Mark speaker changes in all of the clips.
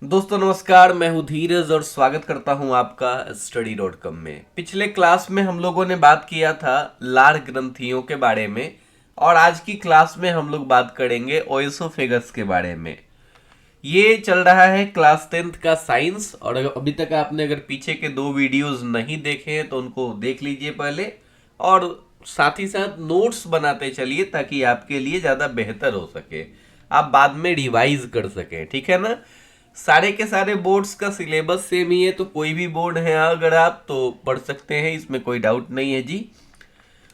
Speaker 1: दोस्तों नमस्कार, मैं हूं धीरज और स्वागत करता हूं आपका study.com में। पिछले क्लास में हम लोगों ने बात किया था लार ग्रंथियों के बारे में और आज की क्लास में हम लोग बात करेंगे ओएसोफेगस के बारे में। ये चल रहा है क्लास 10th का साइंस और अभी तक आपने अगर पीछे के 2 वीडियोस नहीं देखे हैं तो उनको देख लीजिए पहले और साथ ही साथ नोट्स बनाते चलिए ताकि आपके लिए ज़्यादा बेहतर हो सके, आप बाद में रिवाइज कर सकें। ठीक है ना। सारे के सारे बोर्ड्स का सिलेबस सेम ही है, तो कोई भी बोर्ड है अगर आप तो पढ़ सकते हैं, इसमें कोई डाउट नहीं है जी।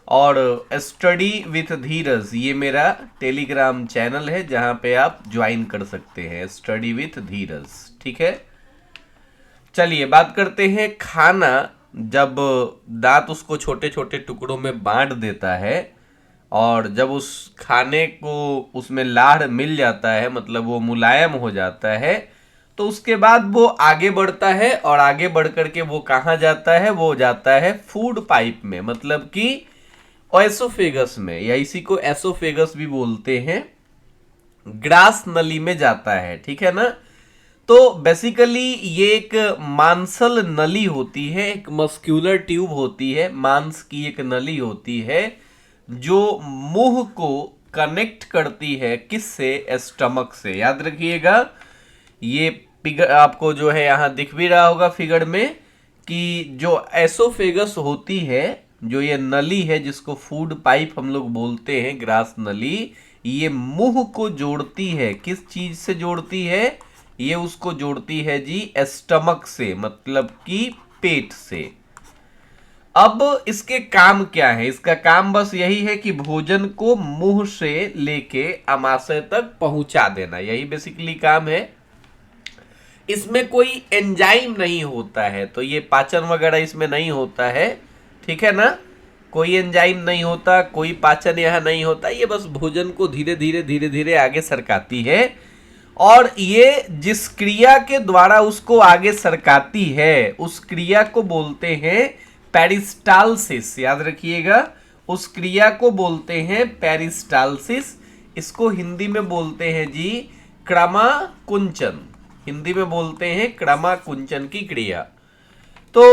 Speaker 1: और स्टडी विथ धीरज ये मेरा टेलीग्राम चैनल है जहां पे आप ज्वाइन कर सकते हैं, स्टडी विथ धीरज। ठीक है, चलिए बात करते हैं। खाना जब दांत उसको छोटे छोटे टुकड़ों में बांट देता है और जब उस खाने को उसमें लार मिल जाता है, मतलब वो मुलायम हो जाता है, तो उसके बाद वो आगे बढ़ता है और आगे बढ़ करके वो कहाँ जाता है, वो जाता है फूड पाइप में, मतलब कि एसोफेगस में, या इसी को एसोफेगस भी बोलते हैं, ग्रास नली में जाता है। ठीक है ना। तो बेसिकली ये एक मांसल नली होती है, एक मस्क्यूलर ट्यूब होती है, मांस की एक नली होती है जो मुंह को कनेक्ट करती है किससे, स्टमक से। याद रखिएगा, ये फिगर आपको जो है यहाँ दिख भी रहा होगा फिगर में कि जो एसोफेगस होती है, जो ये नली है जिसको फूड पाइप हम लोग बोलते हैं, ग्रास नली, ये मुंह को जोड़ती है। किस चीज से जोड़ती है? ये उसको जोड़ती है जी स्टमक से, मतलब कि पेट से। अब इसके काम क्या है? इसका काम बस यही है कि भोजन को मुंह से लेके आमाशय तक पहुंचा देना, यही बेसिकली काम है। इसमें कोई एंजाइम नहीं होता है, तो ये पाचन वगैरह इसमें नहीं होता है। ठीक है ना। कोई एंजाइम नहीं होता, कोई पाचन यहाँ नहीं होता, ये बस भोजन को धीरे धीरे आगे सरकाती है। और ये जिस क्रिया के द्वारा उसको आगे सरकाती है उस क्रिया को बोलते हैं पेरिस्टालसिस। याद रखिएगा, उस क्रिया को बोलते हैं पेरिस्टालसिस। इसको हिंदी में बोलते हैं जी क्रमाकुंचन, हिंदी में बोलते हैं क्रमाकुंचन की क्रिया। तो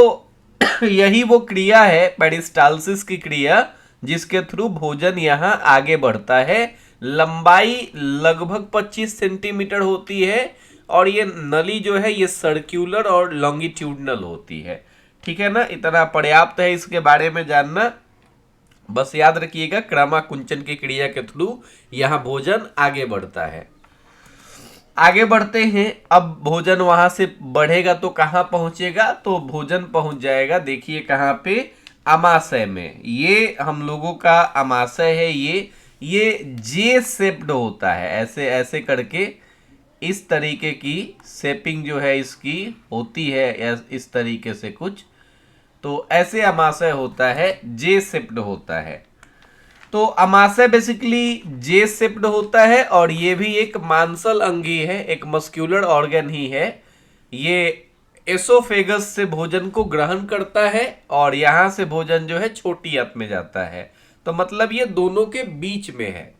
Speaker 1: यही वो क्रिया है, पेरिस्टालसिस की क्रिया, जिसके थ्रू भोजन यहाँ आगे बढ़ता है। लंबाई लगभग 25 सेंटीमीटर होती है और ये नली जो है ये सर्कुलर और लॉन्गिट्यूडनल होती है। ठीक है ना। इतना पर्याप्त है इसके बारे में जानना। बस याद रखिएगा, क्रमाकुंचन की क्रिया के थ्रू यहाँ भोजन आगे बढ़ता है। आगे बढ़ते हैं। अब भोजन वहां से बढ़ेगा तो कहां पहुंचेगा? तो भोजन पहुंच जाएगा, देखिए कहां पे, अमाशय में। ये हम लोगों का अमाशय है। ये जे शेप्ड होता है, ऐसे ऐसे करके इस तरीके की शेपिंग जो है इसकी होती है, इस तरीके से कुछ, तो ऐसे अमाशय होता है, जे शेप्ड होता है। तो अमाशय बेसिकली जे शेप्ड होता है और ये भी एक मांसल अंगी है, एक मस्क्यूलर ऑर्गन ही है। ये एसोफेगस से भोजन को ग्रहण करता है और यहां से भोजन जो है छोटी आंत में जाता है। तो मतलब ये दोनों के बीच में है,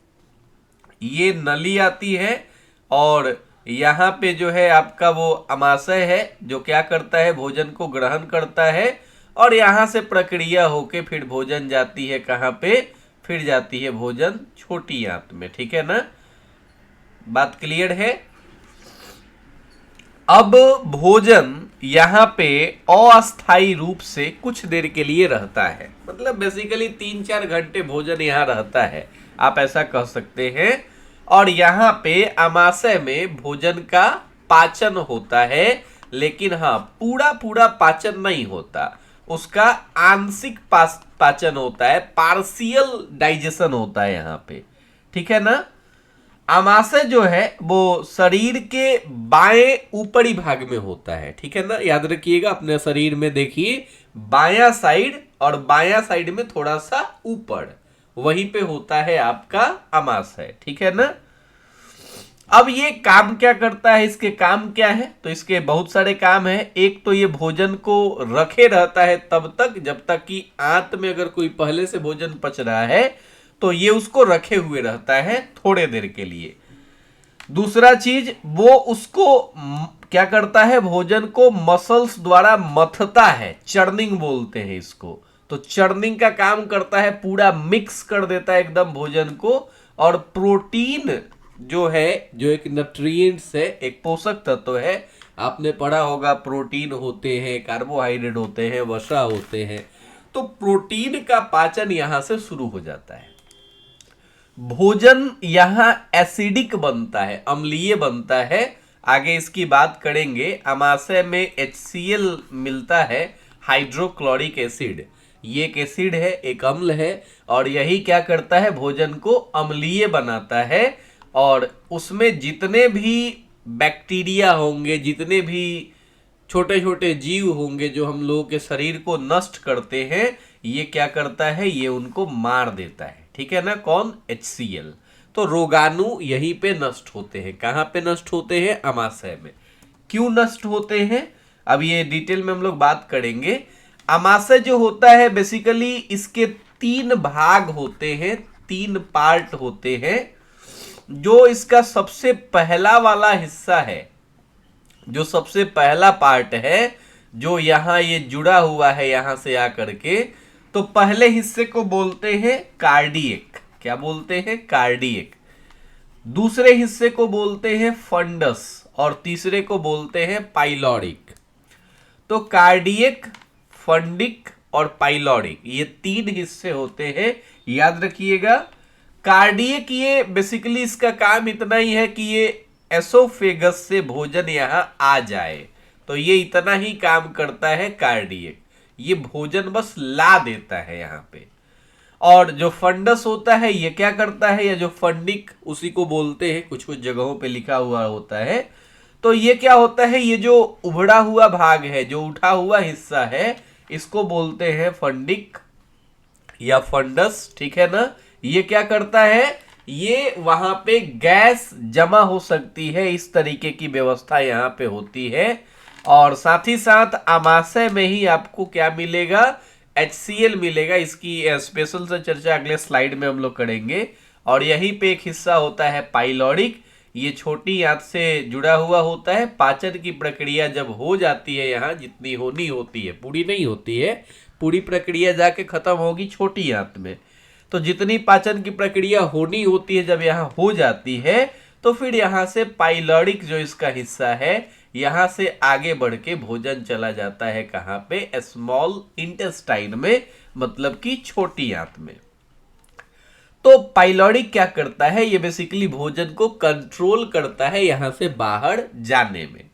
Speaker 1: ये नली आती है और यहाँ पे जो है आपका वो अमाशय है जो क्या करता है, भोजन को ग्रहण करता है और यहाँ से प्रक्रिया होके फिर भोजन जाती है कहाँ पे, फिर जाती है भोजन छोटी आंत में। ठीक है ना। बात क्लियर है। अब भोजन यहाँ पे अस्थायी रूप से कुछ देर के लिए रहता है, मतलब बेसिकली 3-4 घंटे भोजन यहाँ रहता है, आप ऐसा कह सकते हैं। और यहाँ पे अमाशय में भोजन का पाचन होता है, लेकिन हाँ पूरा पूरा पाचन नहीं होता, उसका आंशिक पाचन होता है, पार्शियल डाइजेशन होता है यहाँ पे। ठीक है ना। अमाशय जो है वो शरीर के बाएं ऊपरी भाग में होता है। ठीक है ना। याद रखिएगा, अपने शरीर में देखिए बायां साइड और बायां साइड में थोड़ा सा ऊपर, वहीं पे होता है आपका अमाशय। ठीक है ना। अब ये काम क्या करता है, इसके काम क्या है? तो इसके बहुत सारे काम है। एक तो ये भोजन को रखे रहता है तब तक जब तक कि आंत में अगर कोई पहले से भोजन पच रहा है तो ये उसको रखे हुए रहता है थोड़े देर के लिए। दूसरा चीज, वो उसको क्या करता है, भोजन को मसल्स द्वारा मथता है, चर्निंग बोलते हैं इसको। तो चर्निंग का काम करता है, पूरा मिक्स कर देता है एकदम भोजन को। और प्रोटीन जो है, जो एक न्यूट्रिएंट्स है, एक पोषक तत्व है, आपने पढ़ा होगा प्रोटीन होते हैं, कार्बोहाइड्रेट होते हैं, वसा होते हैं। तो प्रोटीन का पाचन यहां से शुरू हो जाता है। भोजन यहां एसिडिक बनता है, अम्लीय बनता है। आगे इसकी बात करेंगे। अमाशय में HCl मिलता है, हाइड्रोक्लोरिक एसिड। ये एक एसिड है, एक अम्ल है, और यही क्या करता है, भोजन को अम्लीय बनाता है। और उसमें जितने भी बैक्टीरिया होंगे, जितने भी छोटे छोटे जीव होंगे जो हम लोगों के शरीर को नष्ट करते हैं, ये क्या करता है, ये उनको मार देता है। ठीक है ना, कौन, HCl। तो रोगाणु यहीं पे नष्ट होते हैं। कहां पे नष्ट होते हैं, अमाशय में। क्यों नष्ट होते हैं, अब ये डिटेल में हम लोग बात करेंगे। अमाशय जो होता है, बेसिकली इसके 3 भाग होते हैं, 3 पार्ट होते हैं। जो इसका सबसे पहला वाला हिस्सा है, जो सबसे पहला पार्ट है, जो यहां ये जुड़ा हुआ है यहां से आकर के, तो पहले हिस्से को बोलते हैं कार्डियक। क्या बोलते हैं, कार्डियक। दूसरे हिस्से को बोलते हैं फंडस, और तीसरे को बोलते हैं पाइलोरिक। तो कार्डियक, फंडिक और पाइलोरिक, ये 3 हिस्से होते हैं, याद रखिएगा। कार्डियक, ये बेसिकली इसका काम इतना ही है कि ये एसोफेगस से भोजन यहां आ जाए, तो ये इतना ही काम करता है कार्डियक। ये भोजन बस ला देता है यहां पे। और जो फंडस होता है, ये क्या करता है, या जो फंडिक उसी को बोलते हैं, कुछ कुछ जगहों पे लिखा हुआ होता है। तो ये क्या होता है, ये जो उभड़ा हुआ भाग है, जो उठा हुआ हिस्सा है, इसको बोलते हैं फंडिक या फंडस। ठीक है ना। ये क्या करता है, ये वहां पे गैस जमा हो सकती है, इस तरीके की व्यवस्था यहां पे होती है। और साथ ही साथ अमाशय में ही आपको क्या मिलेगा, HCl मिलेगा। इसकी स्पेशल से चर्चा अगले स्लाइड में हम लोग करेंगे। और यहीं पे एक हिस्सा होता है पाइलोरिक, ये छोटी आंत से जुड़ा हुआ होता है। पाचन की प्रक्रिया जब हो जाती है, यहाँ जितनी होनी होती है, पूरी नहीं होती है, पूरी प्रक्रिया जाके खत्म होगी छोटी आंत में। तो जितनी पाचन की प्रक्रिया होनी होती है, जब यहाँ हो जाती है, तो फिर यहाँ से पाइलोरिक जो इसका हिस्सा है, यहां से आगे बढ़ के भोजन चला जाता है कहां पे, स्मॉल इंटेस्टाइन में, मतलब कि छोटी आंत में। तो पाइलोरिक क्या करता है, ये बेसिकली भोजन को कंट्रोल करता है यहां से बाहर जाने में।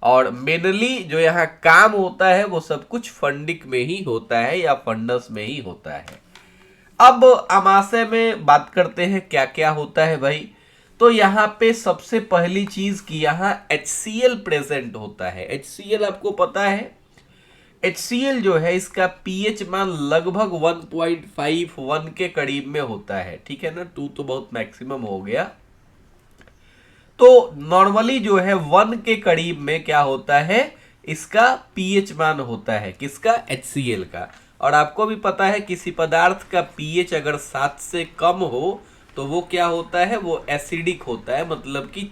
Speaker 1: और मेनली जो यहाँ काम होता है, वो सब कुछ फंडिक में ही होता है या फंडस में ही होता है। अब अमाशय में बात करते हैं क्या क्या होता है भाई। तो यहाँ पे सबसे पहली चीज कि यहाँ HCl प्रेजेंट होता है। HCl आपको पता है, HCl जो है इसका pH मान लगभग 1.51 के करीब में होता है। ठीक है ना, 2 तो बहुत मैक्सिमम हो गया। तो नॉर्मली जो है 1 के करीब में क्या होता है, इसका pH मान होता है, किसका, HCl का। और आपको भी पता है किसी पदार्थ का pH अगर 7 से कम हो तो वो क्या होता है, वो एसिडिक होता है, मतलब कि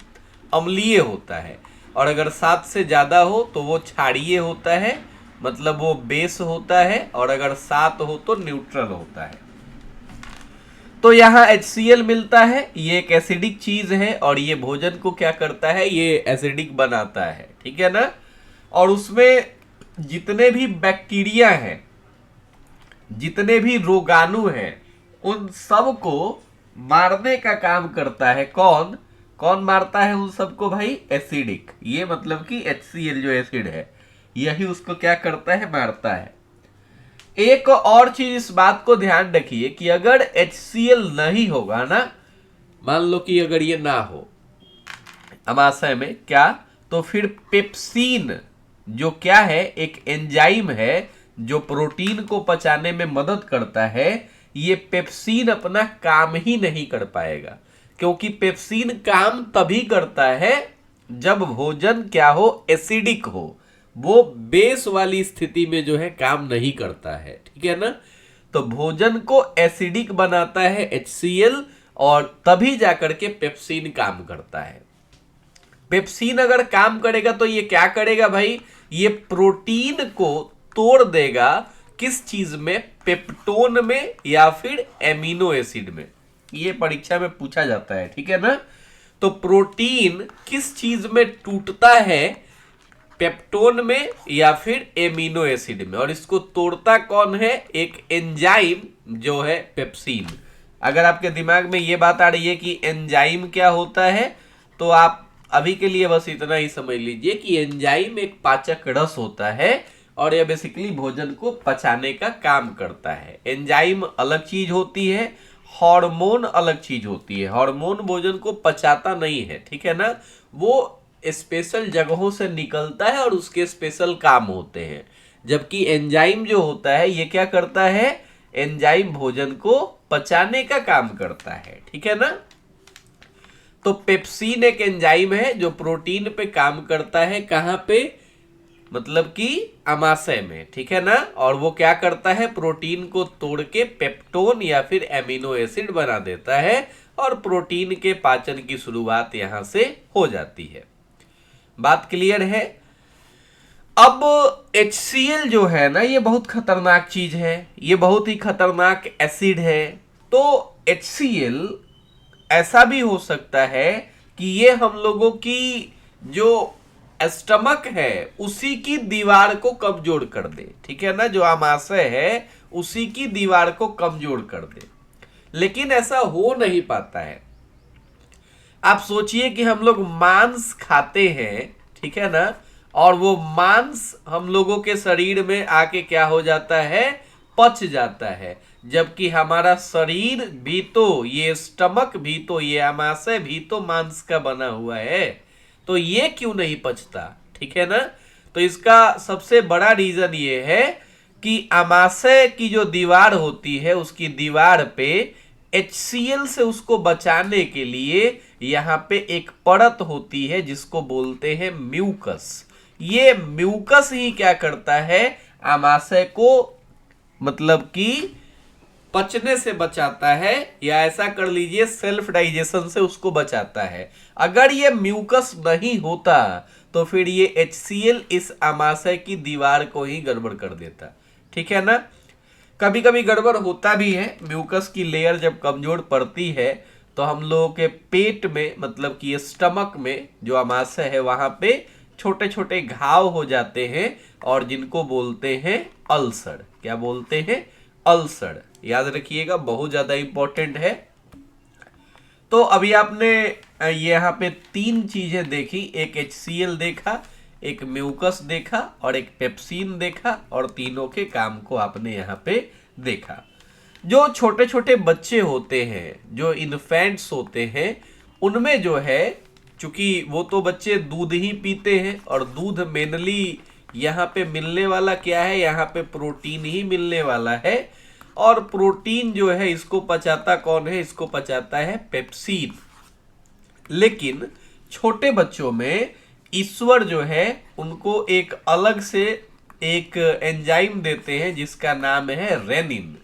Speaker 1: अम्लीय होता है। और अगर 7 से ज्यादा हो तो वो क्षारीय होता है, मतलब वो बेस होता है। और अगर 7 हो तो न्यूट्रल होता है। तो यहाँ HCl मिलता है, ये एक एसिडिक चीज है, और ये भोजन को क्या करता है, ये एसिडिक बनाता है। ठीक है ना। और उसमें जितने भी बैक्टीरिया हैं, जितने भी रोगाणु हैं, उन सब को मारने का काम करता है। कौन कौन मारता है उन सबको भाई, एसिडिक। ये मतलब कि HCl जो एसिड है, यही उसको क्या करता है, मारता है। एक और चीज इस बात को ध्यान रखिए कि अगर HCl नहीं होगा ना, मान लो कि अगर ये ना हो अमाशय में, क्या, तो फिर पेप्सिन जो क्या है, एक एंजाइम है जो प्रोटीन को पचाने में मदद करता है, ये पेप्सिन अपना काम ही नहीं कर पाएगा। क्योंकि पेप्सिन काम तभी करता है जब भोजन क्या हो, एसिडिक हो। वो बेस वाली स्थिति में जो है काम नहीं करता है। ठीक है ना। तो भोजन को एसिडिक बनाता है HCl, और तभी जाकर के पेप्सिन काम करता है। पेप्सिन अगर काम करेगा तो ये क्या करेगा भाई, ये प्रोटीन को तोड़ देगा किस चीज में, पेप्टोन में या फिर एमिनो एसिड में। ये परीक्षा में पूछा जाता है, ठीक है ना। तो प्रोटीन किस चीज में टूटता है, पेप्टोन में या फिर एमिनो एसिड में, और इसको तोड़ता कौन है, एक एंजाइम जो है पेप्सिन। अगर आपके दिमाग में ये बात आ रही है कि एंजाइम क्या होता है, तो आप अभी के लिए बस इतना ही समझ लीजिए कि एंजाइम एक पाचक रस होता है और यह बेसिकली भोजन को पचाने का काम करता है। एंजाइम अलग चीज होती है, हार्मोन अलग चीज होती है। हार्मोन भोजन को पचाता नहीं है, ठीक है ना, वो स्पेशल जगहों से निकलता है और उसके स्पेशल काम होते हैं। जबकि एंजाइम जो होता है ये क्या करता है, एंजाइम भोजन को पचाने का काम करता है, ठीक है ना। तो पेप्सिन एक एंजाइम है जो प्रोटीन पे काम करता है, कहां पे, मतलब कि अमाशय में, ठीक है ना। और वो क्या करता है, प्रोटीन को तोड़ के पेप्टोन या फिर एमिनो एसिड बना देता है और प्रोटीन के पाचन की शुरुआत यहां से हो जाती है। बात क्लियर है। अब HCl जो है ना, ये बहुत खतरनाक चीज है, ये बहुत ही खतरनाक एसिड है। तो HCl ऐसा भी हो सकता है कि ये हम लोगों की जो स्टमक है उसी की दीवार को कमजोर कर दे, ठीक है ना, जो आमाशय है उसी की दीवार को कमजोर कर दे। लेकिन ऐसा हो नहीं पाता है। आप सोचिए कि हम लोग मांस खाते हैं, ठीक है ना, और वो मांस हम लोगों के शरीर में आके क्या हो जाता है, पच जाता है। जबकि हमारा शरीर भी तो, ये स्टमक भी तो, ये आमाशय भी तो मांस का बना हुआ है, तो ये क्यों नहीं पचता, ठीक है ना। तो इसका सबसे बड़ा रीजन ये है कि आमाशय की जो दीवार होती है उसकी दीवार पे HCl से उसको बचाने के लिए यहाँ पे एक परत होती है जिसको बोलते हैं म्यूकस। ये म्यूकस ही क्या करता है, आमाशय को मतलब कि पचने से बचाता है, या ऐसा कर लीजिए सेल्फ डाइजेशन से उसको बचाता है। अगर ये म्यूकस नहीं होता तो फिर ये HCl इस आमाशय की दीवार को ही गड़बड़ कर देता, ठीक है ना। कभी कभी गड़बड़ होता भी है, म्यूकस की लेयर जब कमजोर पड़ती है तो हम लोगों के पेट में, मतलब कि स्टमक में जो आमाशय है वहां पे छोटे छोटे घाव हो जाते हैं और जिनको बोलते हैं अल्सर। क्या बोलते हैं, अल्सर। याद रखिएगा, बहुत ज्यादा इंपॉर्टेंट है। तो अभी आपने यहाँ पे 3 चीजें देखी, एक HCl देखा, एक म्यूकस देखा और एक पेप्सिन देखा, और तीनों के काम को आपने यहाँ पे देखा। जो छोटे छोटे बच्चे होते हैं, जो इन्फेंट्स होते हैं, उनमें जो है, चूंकि वो तो बच्चे दूध ही पीते हैं और दूध मेनली यहाँ पे मिलने वाला क्या है, यहाँ पे प्रोटीन ही मिलने वाला है। और प्रोटीन जो है इसको पचाता कौन है, इसको पचाता है पेप्सिन। लेकिन छोटे बच्चों में ईश्वर जो है उनको एक अलग से एक एंजाइम देते हैं जिसका नाम है रेनिन।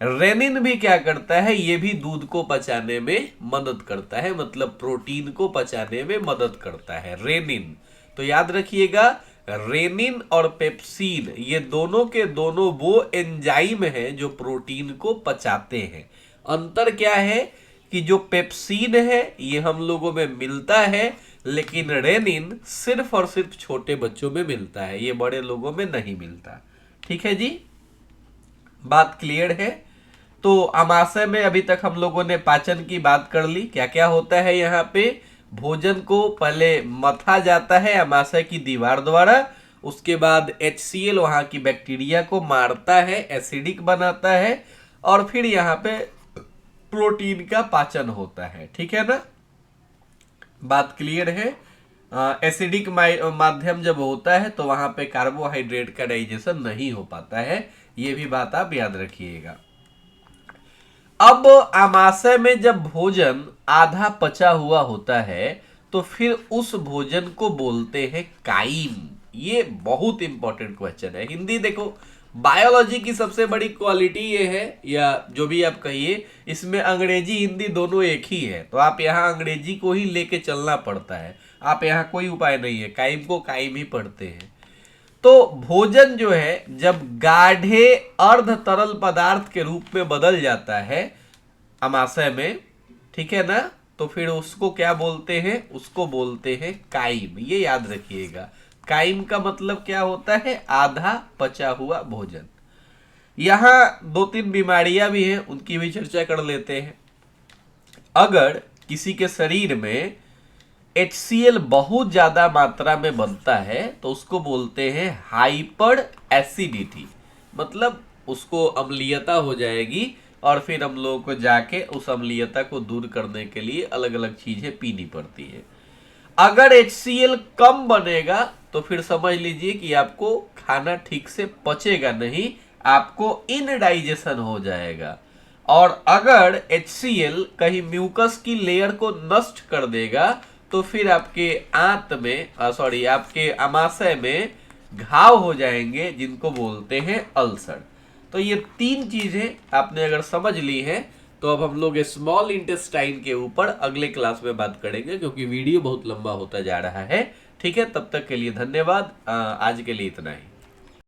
Speaker 1: रेनिन भी क्या करता है, ये भी दूध को पचाने में मदद करता है, मतलब प्रोटीन को पचाने में मदद करता है रेनिन। तो याद रखिएगा, रेनिन और पेप्सिन ये दोनों के दोनों वो एंजाइम हैं जो प्रोटीन को पचाते हैं। अंतर क्या है कि जो पेप्सिन है ये हम लोगों में मिलता है, लेकिन रेनिन सिर्फ और सिर्फ छोटे बच्चों में मिलता है, ये बड़े लोगों में नहीं मिलता। ठीक है जी, बात क्लियर है। तो आमाशय में अभी तक हम लोगों ने पाचन की बात कर ली। क्या क्या होता है यहाँ पे, भोजन को पहले मथा जाता है आमाशय की दीवार द्वारा, उसके बाद HCl वहां की बैक्टीरिया को मारता है, एसिडिक बनाता है, और फिर यहाँ पे प्रोटीन का पाचन होता है। ठीक है ना, बात क्लियर है। एसिडिक माध्यम जब होता है तो वहां पे कार्बोहाइड्रेट का डाइजेशन नहीं हो पाता है, ये भी बात आप याद रखिएगा। अब आमाशय में जब भोजन आधा पचा हुआ होता है तो फिर उस भोजन को बोलते हैं काइम। ये बहुत इंपॉर्टेंट क्वेश्चन है। हिंदी देखो, बायोलॉजी की सबसे बड़ी क्वालिटी ये है, या जो भी आप कहिए, इसमें अंग्रेजी हिंदी दोनों एक ही है, तो आप यहाँ अंग्रेजी को ही लेके चलना पड़ता है। आप यहाँ कोई उपाय नहीं है, कायम को कायम ही पढ़ते हैं। तो भोजन जो है जब गाढ़े अर्ध तरल पदार्थ के रूप में बदल जाता है अमाशय में, ठीक है ना, तो फिर उसको क्या बोलते हैं, उसको बोलते हैं काइम। ये याद रखिएगा, काइम का मतलब क्या होता है, आधा पचा हुआ भोजन। यहाँ 2-3 बीमारियां भी हैं, उनकी भी चर्चा कर लेते हैं। अगर किसी के शरीर में HCl बहुत ज्यादा मात्रा में बनता है तो उसको बोलते हैं हाइपर एसिडिटी, मतलब उसको अम्लीयता हो जाएगी और फिर हम लोगों को जाके उस अम्लीयता को दूर करने के लिए अलग अलग चीजें पीनी पड़ती है। अगर HCl कम बनेगा तो फिर समझ लीजिए कि आपको खाना ठीक से पचेगा नहीं, आपको इनडाइजेशन हो जाएगा। और अगर HCl कहीं म्यूकस की लेयर को नष्ट कर देगा तो फिर आपके आंत में आपके अमाशय में घाव हो जाएंगे, जिनको बोलते हैं अल्सर। तो ये 3 चीजें आपने अगर समझ ली है तो अब हम लोग स्मॉल इंटेस्टाइन के ऊपर अगले क्लास में बात करेंगे, क्योंकि वीडियो बहुत लंबा होता जा रहा है। ठीक है, तब तक के लिए धन्यवाद। आज के लिए इतना ही।